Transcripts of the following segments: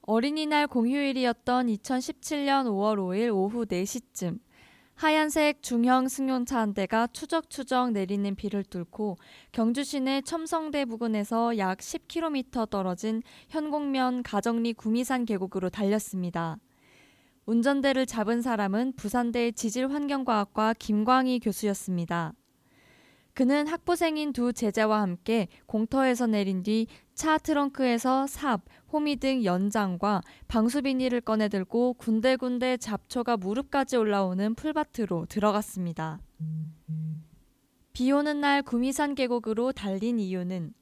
어린이날 공휴일이었던 2017년 5월 5일 오후 4시쯤 하얀색 중형 승용차 한 대가 추적추적 내리는 비를 뚫고 경주 시내 첨성대 부근에서 약 10km 떨어진 현곡면 가정리 구미산 계곡으로 달렸습니다. 운전대를 잡은 사람은 부산대 지질환경과학과 김광희 교수였습니다. 그는 학부생인 두 제자와 함께 공터에서 내린 뒤 차 트렁크에서 삽, 호미 등 연장과 방수 비닐을 꺼내 들고 군데군데 잡초가 무릎까지 올라오는 풀밭으로 들어갔습니다. 비 오는 날 구미산 계곡으로 달린 이유는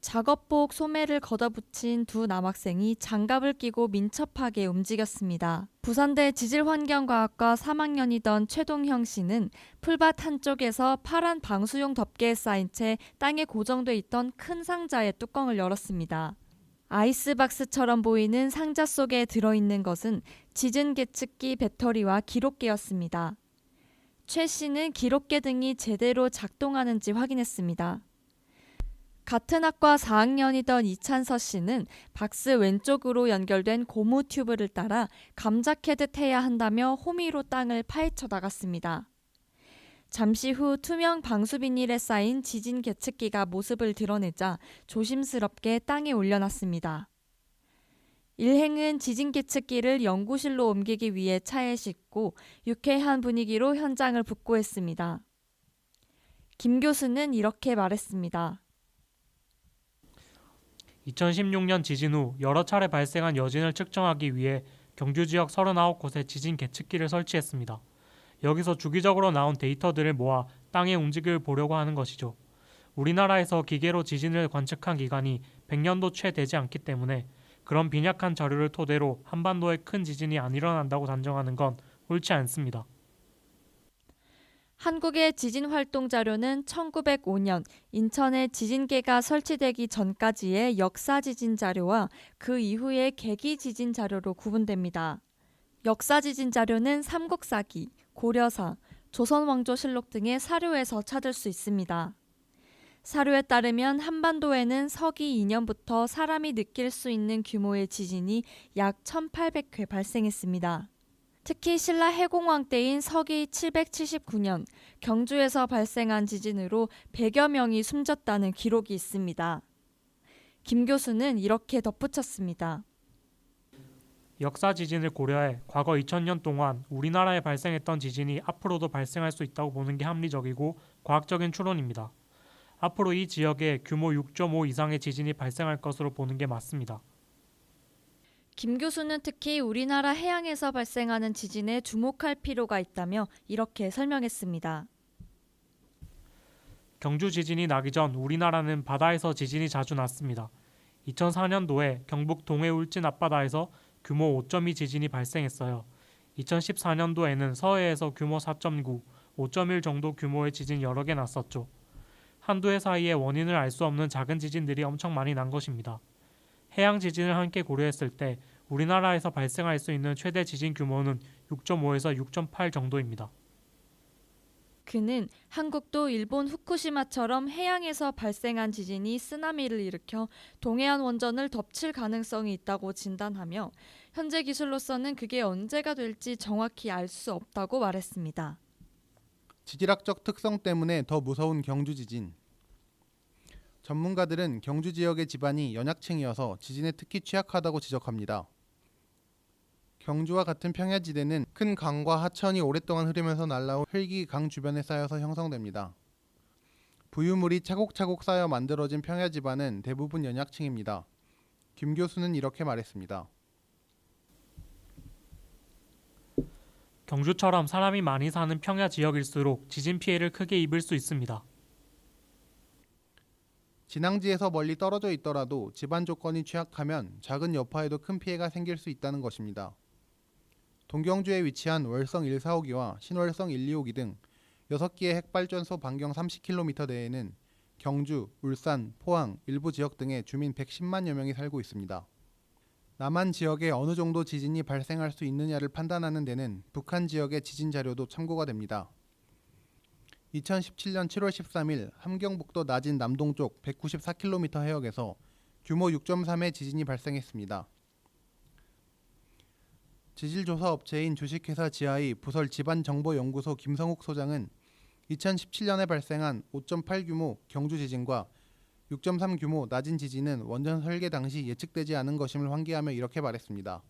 작업복 소매를 걷어붙인 두 남학생이 장갑을 끼고 민첩하게 움직였습니다. 부산대 지질환경과학과 3학년이던 최동형 씨는 풀밭 한쪽에서 파란 방수용 덮개에 쌓인 채 땅에 고정돼 있던 큰 상자의 뚜껑을 열었습니다. 아이스박스처럼 보이는 상자 속에 들어있는 것은 지진 계측기 배터리와 기록계였습니다. 최 씨는 기록계 등이 제대로 작동하는지 확인했습니다. 같은 학과 4학년이던 이찬서 씨는 박스 왼쪽으로 연결된 고무 튜브를 따라 감작해듯 해야 한다며 호미로 땅을 파헤쳐 나갔습니다. 잠시 후 투명 방수 비닐에 쌓인 지진 계측기가 모습을 드러내자 조심스럽게 땅에 올려놨습니다. 일행은 지진 계측기를 연구실로 옮기기 위해 차에 싣고 유쾌한 분위기로 현장을 복구했습니다. 김 교수는 이렇게 말했습니다. 2016년 지진 후 여러 차례 발생한 여진을 측정하기 위해 경주 지역 39곳에 지진 계측기를 설치했습니다. 여기서 주기적으로 나온 데이터들을 모아 땅의 움직임을 보려고 하는 것이죠. 우리나라에서 기계로 지진을 관측한 기간이 100년도 채 되지 않기 때문에 그런 빈약한 자료를 토대로 한반도에 큰 지진이 안 일어난다고 단정하는 건 옳지 않습니다. 한국의 지진 활동 자료는 1905년 인천에 지진계가 설치되기 전까지의 역사 지진 자료와 그 이후의 계기 지진 자료로 구분됩니다. 역사 지진 자료는 삼국사기, 고려사, 조선왕조실록 등의 사료에서 찾을 수 있습니다. 사료에 따르면 한반도에는 서기 2년부터 사람이 느낄 수 있는 규모의 지진이 약 1800회 발생했습니다. 특히 신라 해공왕 때인 서기 779년 경주에서 발생한 지진으로 100여 명이 숨졌다는 기록이 있습니다. 김 교수는 이렇게 덧붙였습니다. 역사 지진을 고려해 과거 2000년 동안 우리나라에 발생했던 지진이 앞으로도 발생할 수 있다고 보는 게 합리적이고 과학적인 추론입니다. 앞으로 이 지역에 규모 6.5 이상의 지진이 발생할 것으로 보는 게 맞습니다. 김 교수는 특히 우리나라 해양에서 발생하는 지진에 주목할 필요가 있다며 이렇게 설명했습니다. 경주 지진이 나기 전 우리나라는 바다에서 지진이 자주 났습니다. 2004년도에 경북 동해 울진 앞바다에서 규모 5.2 지진이 발생했어요. 2014년도에는 서해에서 규모 4.9, 5.1 정도 규모의 지진 여러 개 났었죠. 한두 해 사이에 원인을 알 수 없는 작은 지진들이 엄청 많이 난 것입니다. 해양 지진을 함께 고려했을 때 우리나라에서 발생할 수 있는 최대 지진 규모는 6.5에서 6.8 정도입니다. 그는 한국도 일본 후쿠시마처럼 해양에서 발생한 지진이 쓰나미를 일으켜 동해안 원전을 덮칠 가능성이 있다고 진단하며 현재 기술로서는 그게 언제가 될지 정확히 알 수 없다고 말했습니다. 지질학적 특성 때문에 더 무서운 경주 지진. 전문가들은 경주 지역의 지반이 연약층이어서 지진에 특히 취약하다고 지적합니다. 경주와 같은 평야지대는 큰 강과 하천이 오랫동안 흐르면서 날라온 흙이 강 주변에 쌓여서 형성됩니다. 부유물이 차곡차곡 쌓여 만들어진 평야지반은 대부분 연약층입니다. 김 교수는 이렇게 말했습니다. 경주처럼 사람이 많이 사는 평야 지역일수록 지진 피해를 크게 입을 수 있습니다. 진앙지에서 멀리 떨어져 있더라도 지반 조건이 취약하면 작은 여파에도 큰 피해가 생길 수 있다는 것입니다. 동경주에 위치한 월성 145기와 신월성 125기 등 6기의 핵발전소 반경 30km 내에는 경주, 울산, 포항, 일부 지역 등의 주민 110만여 명이 살고 있습니다. 남한 지역에 어느 정도 지진이 발생할 수 있느냐를 판단하는 데는 북한 지역의 지진 자료도 참고가 됩니다. 2017년 7월 13일 함경북도 나진 남동쪽 194km 해역에서 규모 6.3의 지진이 발생했습니다. 지질조사 업체인 주식회사 지하의 부설 지반정보연구소 김성욱 소장은 2017년에 발생한 5.8 규모 경주 지진과 6.3 규모 낮은 지진은 원전 설계 당시 예측되지 않은 것임을 환기하며 이렇게 말했습니다.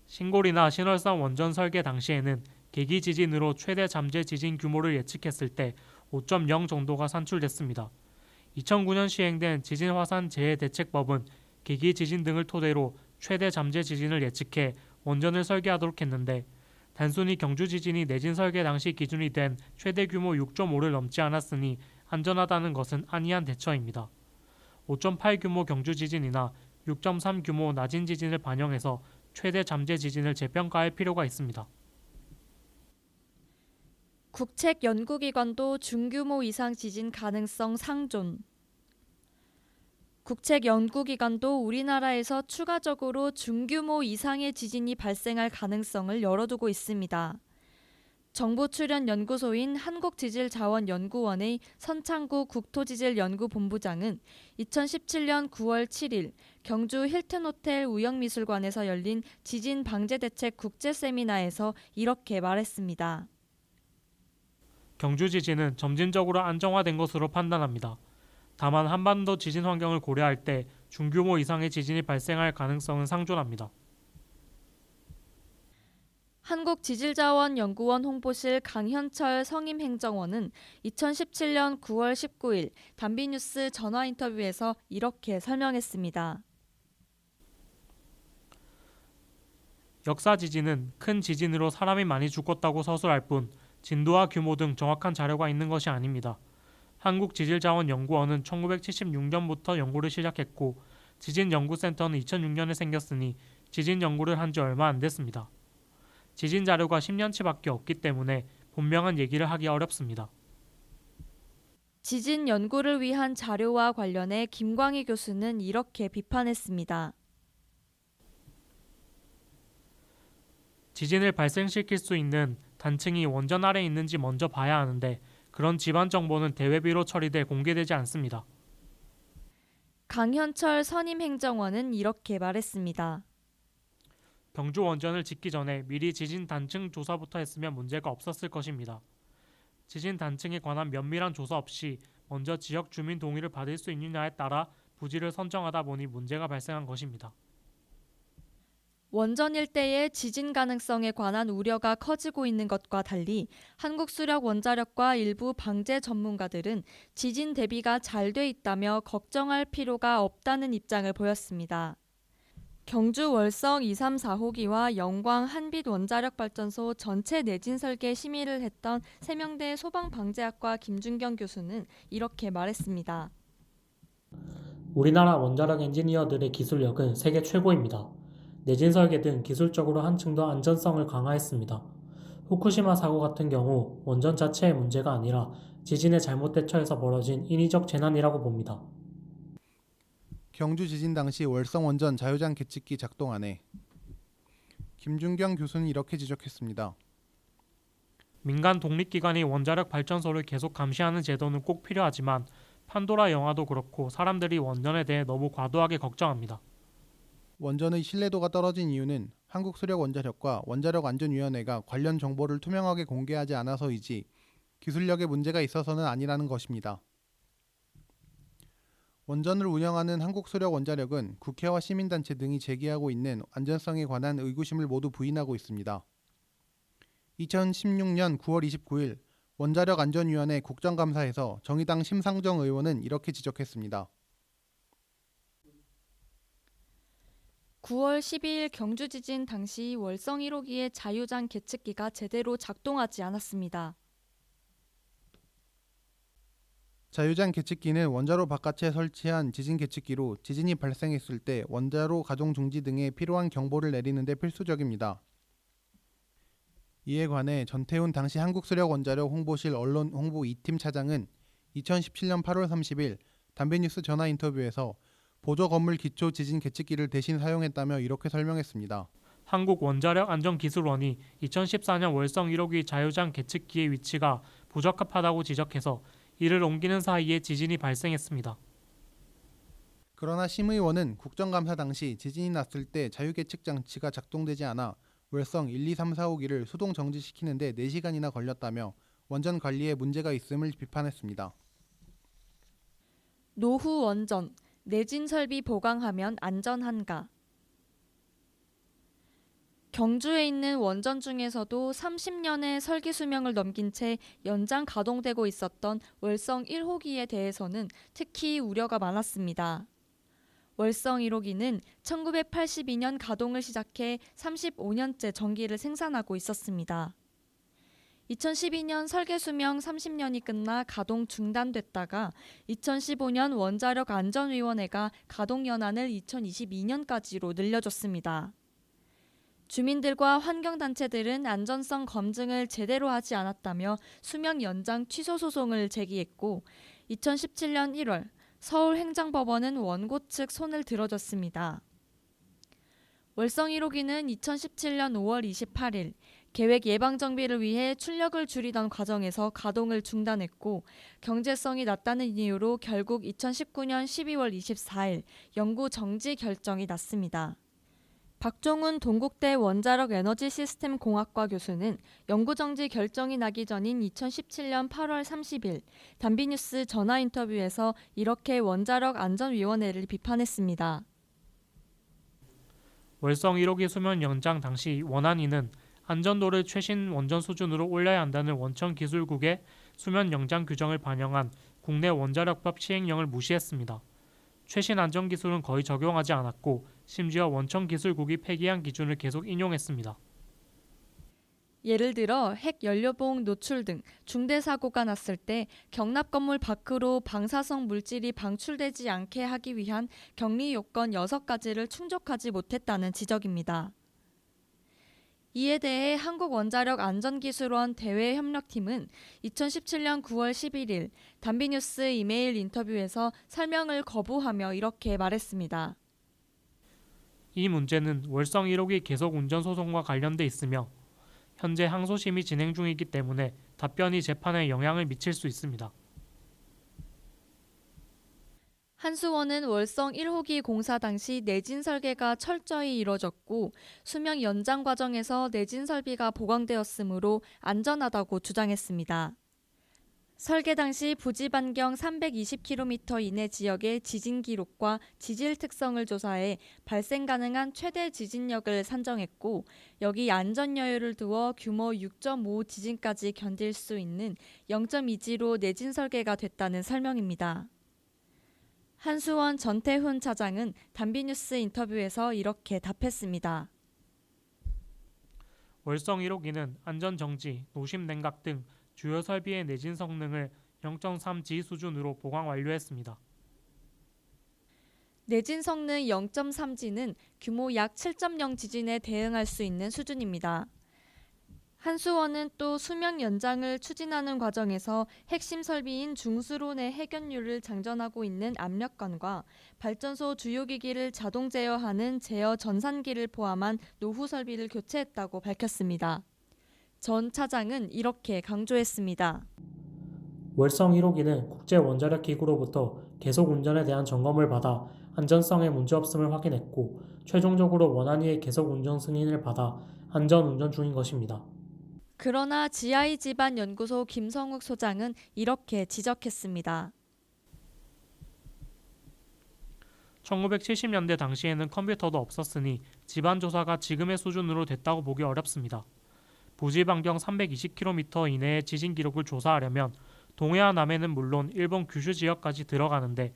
신골이나 신월성 원전 설계 당시에는 계기 지진으로 최대 잠재 지진 규모를 예측했을 때 5.0 정도가 산출됐습니다. 2009년 시행된 지진화산 재해대책법은 계기 지진 등을 토대로 최대 잠재 지진을 예측해 원전을 설계하도록 했는데 단순히 경주 지진이 내진 설계 당시 기준이 된 최대 규모 6.5를 넘지 않았으니 안전하다는 것은 아니한 대처입니다. 5.8 규모 경주 지진이나 6.3 규모 낮은 지진을 반영해서 최대 잠재 지진을 재평가할 필요가 있습니다. 국책연구기관도 중규모 이상 지진 가능성 상존. 국책연구기관도 우리나라에서 추가적으로 중규모 이상의 지진이 발생할 가능성을 열어두고 있습니다. 정부 출연 연구소인 한국지질자원연구원의 선창구 국토지질연구본부장은 2017년 9월 7일 경주 힐튼호텔 우영미술관에서 열린 지진방재대책 국제세미나에서 이렇게 말했습니다. 경주 지진은 점진적으로 안정화된 것으로 판단합니다. 다만 한반도 지진 환경을 고려할 때 중규모 이상의 지진이 발생할 가능성은 상존합니다. 한국지질자원연구원 홍보실 강현철 성임행정원은 2017년 9월 19일 단비뉴스 전화 인터뷰에서 이렇게 설명했습니다. 역사 지진은 큰 지진으로 사람이 많이 죽었다고 서술할 뿐 진도와 규모 등 정확한 자료가 있는 것이 아닙니다. 한국지질자원연구원은 1976년부터 연구를 시작했고 지진연구센터는 2006년에 생겼으니 지진 연구를 한 지 얼마 안 됐습니다. 지진 자료가 10년치밖에 없기 때문에 분명한 얘기를 하기 어렵습니다. 지진 연구를 위한 자료와 관련해 김광희 교수는 이렇게 비판했습니다. 지진을 발생시킬 수 있는 단층이 원전 아래에 있는지 먼저 봐야 하는데 그런 지반 정보는 대외비로 처리돼 공개되지 않습니다. 강현철 선임행정원은 이렇게 말했습니다. 경주 원전을 짓기 전에 미리 지진 단층 조사부터 했으면 문제가 없었을 것입니다. 지진 단층에 관한 면밀한 조사 없이 먼저 지역 주민 동의를 받을 수 있느냐에 따라 부지를 선정하다 보니 문제가 발생한 것입니다. 원전 일대의 지진 가능성에 관한 우려가 커지고 있는 것과 달리 한국수력원자력과 일부 방재 전문가들은 지진 대비가 잘 돼 있다며 걱정할 필요가 없다는 입장을 보였습니다. 경주 월성 2, 3, 4호기와 영광 한빛원자력발전소 전체 내진 설계 심의를 했던 세명대 소방방재학과 김준경 교수는 이렇게 말했습니다. 우리나라 원자력 엔지니어들의 기술력은 세계 최고입니다. 내진 설계 등 기술적으로 한층 더 안전성을 강화했습니다. 후쿠시마 사고 같은 경우 원전 자체의 문제가 아니라 지진에 잘못 대처해서 벌어진 인위적 재난이라고 봅니다. 경주 지진 당시 월성 원전 자유장 계측기 작동 안에 김준경 교수는 이렇게 지적했습니다. 민간 독립기관이 원자력 발전소를 계속 감시하는 제도는 꼭 필요하지만 판도라 영화도 그렇고 사람들이 원전에 대해 너무 과도하게 걱정합니다. 원전의 신뢰도가 떨어진 이유는 한국수력원자력과 원자력안전위원회가 관련 정보를 투명하게 공개하지 않아서이지 기술력에 문제가 있어서는 아니라는 것입니다. 원전을 운영하는 한국수력원자력은 국회와 시민단체 등이 제기하고 있는 안전성에 관한 의구심을 모두 부인하고 있습니다. 2016년 9월 29일 원자력안전위원회 국정감사에서 정의당 심상정 의원은 이렇게 지적했습니다. 9월 12일 경주 지진 당시 월성 1호기의 자유장 계측기가 제대로 작동하지 않았습니다. 자유장 계측기는 원자로 바깥에 설치한 지진 계측기로 지진이 발생했을 때 원자로 가동 중지 등의 필요한 경보를 내리는 데 필수적입니다. 이에 관해 전태훈 당시 한국수력원자력 홍보실 언론 홍보 2팀 차장은 2017년 8월 30일 단비뉴스 전화 인터뷰에서 보조 건물 기초 지진 계측기를 대신 사용했다며 이렇게 설명했습니다. 한국원자력안전기술원이 2014년 월성 1호기 자유장 계측기의 위치가 부적합하다고 지적해서 이를 옮기는 사이에 지진이 발생했습니다. 그러나 심 의원은 국정감사 당시 지진이 났을 때 자유계측 장치가 작동되지 않아 월성 1, 2, 3, 4, 5기를 수동 정지시키는데 4시간이나 걸렸다며 원전 관리에 문제가 있음을 비판했습니다. 노후 원전, 내진 설비 보강하면 안전한가? 경주에 있는 원전 중에서도 30년의 설기 수명을 넘긴 채 연장 가동되고 있었던 월성 1호기에 대해서는 특히 우려가 많았습니다. 월성 1호기는 1982년 가동을 시작해 35년째 전기를 생산하고 있었습니다. 2012년 설계 수명 30년이 끝나 가동 중단됐다가 2015년 원자력 안전위원회가 가동 연한을 2022년까지로 늘려줬습니다. 주민들과 환경단체들은 안전성 검증을 제대로 하지 않았다며 수명 연장 취소 소송을 제기했고 2017년 1월 서울행정법원은 원고 측 손을 들어줬습니다. 월성 1호기는 2017년 5월 28일 계획 예방 정비를 위해 출력을 줄이던 과정에서 가동을 중단했고 경제성이 낮다는 이유로 결국 2019년 12월 24일 연구 정지 결정이 났습니다. 박종훈 동국대 원자력 에너지 시스템 공학과 교수는 연구 정지 결정이 나기 전인 2017년 8월 30일 단비뉴스 전화 인터뷰에서 이렇게 원자력 안전위원회를 비판했습니다. 월성 1호기 수명 연장 당시 원안위는 안전도를 최신 원전 수준으로 올려야 한다는 원천기술국의 수명 연장 규정을 반영한 국내 원자력법 시행령을 무시했습니다. 최신 안전기술은 거의 적용하지 않았고 심지어 원천기술국이 폐기한 기준을 계속 인용했습니다. 예를 들어 핵 연료봉 노출 등 중대 사고가 났을 때 경납 건물 밖으로 방사성 물질이 방출되지 않게 하기 위한 격리 요건 6가지를 충족하지 못했다는 지적입니다. 이에 대해 한국원자력안전기술원 대외협력팀은 2017년 9월 11일 단비뉴스 이메일 인터뷰에서 설명을 거부하며 이렇게 말했습니다. 이 문제는 월성 1호기 계속 운전 소송과 관련돼 있으며 현재 항소심이 진행 중이기 때문에 답변이 재판에 영향을 미칠 수 있습니다. 한수원은 월성 1호기 공사 당시 내진 설계가 철저히 이뤄졌고 수명 연장 과정에서 내진 설비가 보강되었으므로 안전하다고 주장했습니다. 설계 당시 부지 반경 320km 이내 지역의 지진 기록과 지질 특성을 조사해 발생 가능한 최대 지진력을 산정했고 여기 안전 여유를 두어 규모 6.5 지진까지 견딜 수 있는 0.2G로 내진 설계가 됐다는 설명입니다. 한수원 전태훈 차장은 단비뉴스 인터뷰에서 이렇게 답했습니다. 월성 1호기는 안전정지, 노심 냉각 등 주요 설비의 내진 성능을 0.3G 수준으로 보강 완료했습니다. 내진 성능 0.3G는 규모 약 7.0 지진에 대응할 수 있는 수준입니다. 한수원은 또 수명 연장을 추진하는 과정에서 핵심 설비인 중수론의 해견율을 장전하고 있는 압력관과 발전소 주요기기를 자동 제어하는 제어 전산기를 포함한 노후 설비를 교체했다고 밝혔습니다. 전 차장은 이렇게 강조했습니다. 월성 1호기는 국제원자력기구로부터 계속 운전에 대한 점검을 받아 안전성에 문제없음을 확인했고 최종적으로 원안위의 계속 운전 승인을 받아 안전 운전 중인 것입니다. 그러나 GI 집안 연구소 김성욱 소장은 이렇게 지적했습니다. 1970년대 당시에는 컴퓨터도 없었으니 집안 조사가 지금의 수준으로 됐다고 보기 어렵습니다. 부지 반경 320km 이내의 지진 기록을 조사하려면 동해와 남해는 물론 일본 규슈 지역까지 들어가는데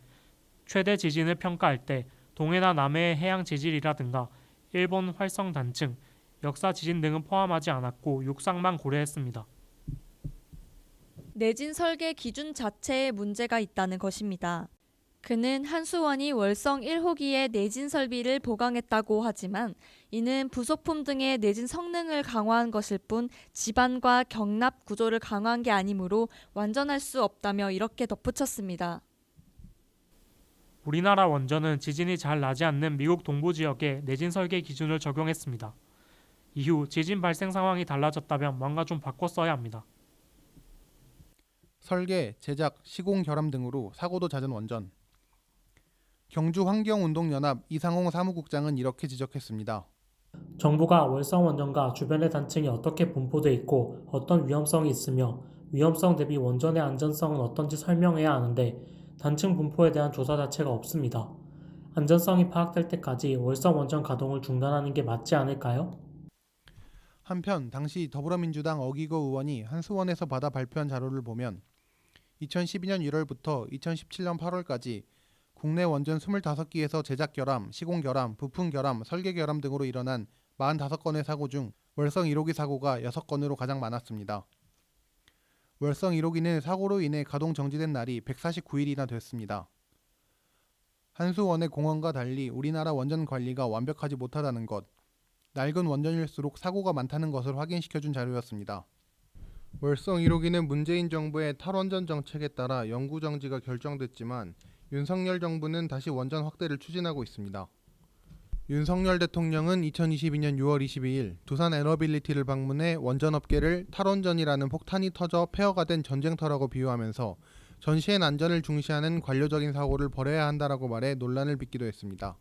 최대 지진을 평가할 때 동해나 남해의 해양 지질이라든가 일본 활성 단층, 역사 지진 등은 포함하지 않았고 육상만 고려했습니다. 내진 설계 기준 자체에 문제가 있다는 것입니다. 그는 한수원이 월성 1호기의 내진 설비를 보강했다고 하지만 이는 부속품 등의 내진 성능을 강화한 것일 뿐 지반과 경납 구조를 강화한 게 아니므로 완전할 수 없다며 이렇게 덧붙였습니다. 우리나라 원전은 지진이 잘 나지 않는 미국 동부 지역에 내진 설계 기준을 적용했습니다. 이후 지진 발생 상황이 달라졌다면 뭔가 좀 바꿔 써야 합니다. 설계, 제작, 시공 결함 등으로 사고도 잦은 원전. 경주환경운동연합 이상홍 사무국장은 이렇게 지적했습니다. 정부가 월성 원전과 주변의 단층이 어떻게 분포돼 있고 어떤 위험성이 있으며 위험성 대비 원전의 안전성은 어떤지 설명해야 하는데 단층 분포에 대한 조사 자체가 없습니다. 안전성이 파악될 때까지 월성 원전 가동을 중단하는 게 맞지 않을까요? 한편 당시 더불어민주당 어기거 의원이 한수원에서 받아 발표한 자료를 보면 2012년 1월부터 2017년 8월까지 국내 원전 25기에서 제작 결함, 시공 결함, 부품 결함, 설계 결함 등으로 일어난 45건의 사고 중 월성 1호기 사고가 6건으로 가장 많았습니다. 월성 1호기는 사고로 인해 가동 정지된 날이 149일이나 됐습니다. 한수원의 공원과 달리 우리나라 원전 관리가 완벽하지 못하다는 것, 낡은 원전일수록 사고가 많다는 것을 확인시켜준 자료였습니다. 월성 1호기는 문재인 정부의 탈원전 정책에 따라 영구 정지가 결정됐지만 윤석열 정부는 다시 원전 확대를 추진하고 있습니다. 윤석열 대통령은 2022년 6월 22일 두산 에너빌리티를 방문해 원전업계를 탈원전이라는 폭탄이 터져 폐허가 된 전쟁터라고 비유하면서 전시엔 안전을 중시하는 관료적인 사고를 버려야 한다라고 말해 논란을 빚기도 했습니다.